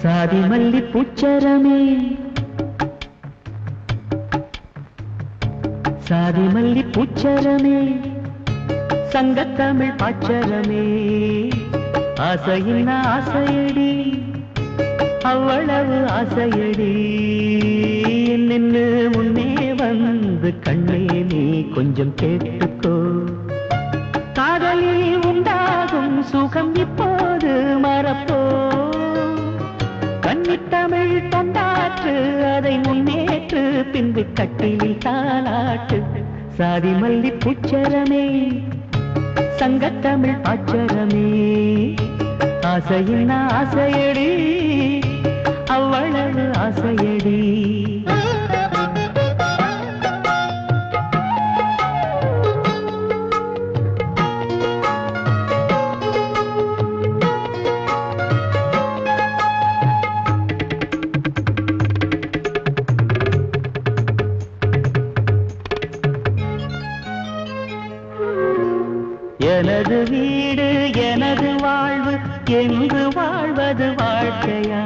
சாதி மல்லி பூச்சரமே சாதி மல்லி பூச்சரமே சங்கத்தமிழ் பாச்சரமே ஆசையின் ஆசையடி அவ்வளவு ஆசையடி நின்று முன்னே வந்து கண்ணே நீ கொஞ்சம் கேட்டுக்கோ காதலில் உண்டாகும் சுகம் இப்போது மறப்போ கன்னித்தமிழ் தொண்டாற்று அதை முன்னேற்று பின்பு கட்டிலில் தாலாட்டு சாதி மல்லி பூச்சரமே சங்கத்தமிழ் பாச்சரமே ஆசையின் ஆசையடி அவ்வளவு ஆசையடி எனது வீடு எனது வாழ்வு என்று வாழ்வது வாழ்க்கையா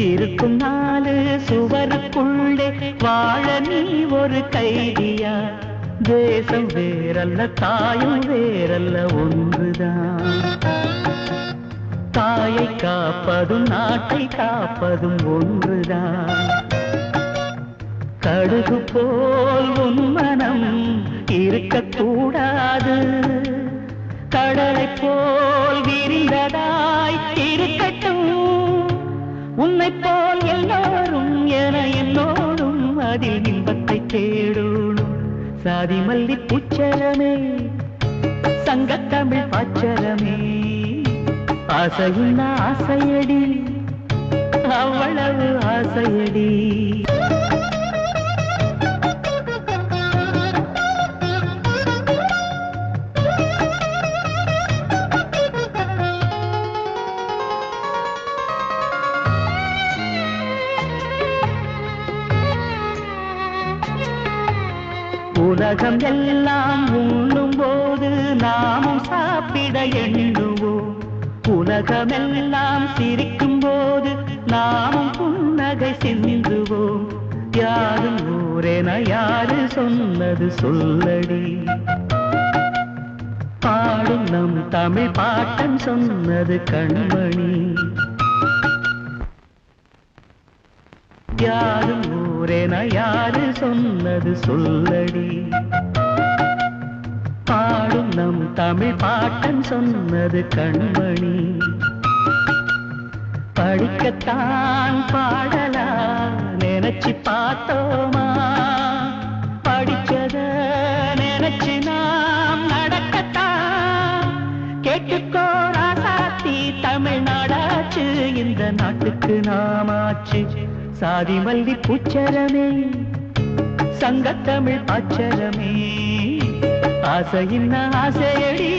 இருக்கும் நாலு சுவருக்குள்ளே வாழ நீ ஒரு கைதியா தேசம் வேறல்ல தாயும் வேறல்ல ஒன்றுதான் தாயை காப்பதும் நாட்டை காப்பதும் ஒன்றுதான் கடுகு போல் உன் மனம் இருக்கக்கூடாது கடலை போல் விரிந்ததாய் இருக்கட்டும் உன்னை போல் எல்லோரும் என என்னோடும் அதில் இன்பத்தை தேடணும் சாதி மல்லி பூச்சரமே சங்கத்தமிழ் பாச்சரமே ஆசையின் ஆசையடி அவ்வளவு ஆசையடி உலகம் எல்லாம் உண்ணும் போது நாமும் சாப்பிட எண்ணுவோம் உலகமெல்லாம் சிரிக்கும் போது நாமும் புன்னகை சிந்துவோம் யாரும் ஊரென யாரு சொன்னது சொல்லடி பாடும் நம் தமிழ் பாட்டன் சொன்னது கண்மணி யாரும் ஊரென யாரு சொன்னது சொல்லடி பாடும் நம் தமிழ் பாட்டன் சொன்னது கண்மணி படிக்கத்தான் பாடலா நினைச்சு பார்த்தோமா படிச்சத நினைச்சு நாம் நடக்கத்தான் கேட்டுக்கோ ராசாத்தி தமிழ்நாடாச்சு இந்த நாட்டுக்கு நாமாச்சு சாதி மல்லி பூச்சரமே சங்கத்தமிழ் பாச்சரமே ஆசையின் ஆசையடி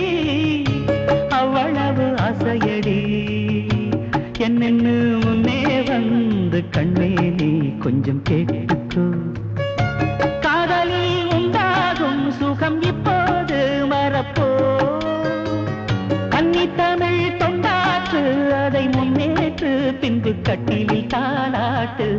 அவ்வளவு ஆசையடி என்னென்னு முன்னே வந்து கண்ணே நீ கொஞ்சம் கேட்டுக்கோ காதலில் உண்டாகும் சுகம் இப்போது மறப்போ கன்னித்தமிழ் தொண்டாற்று அதை முன்னேற்று பின்பு கட்டிலில் தாலாட்டு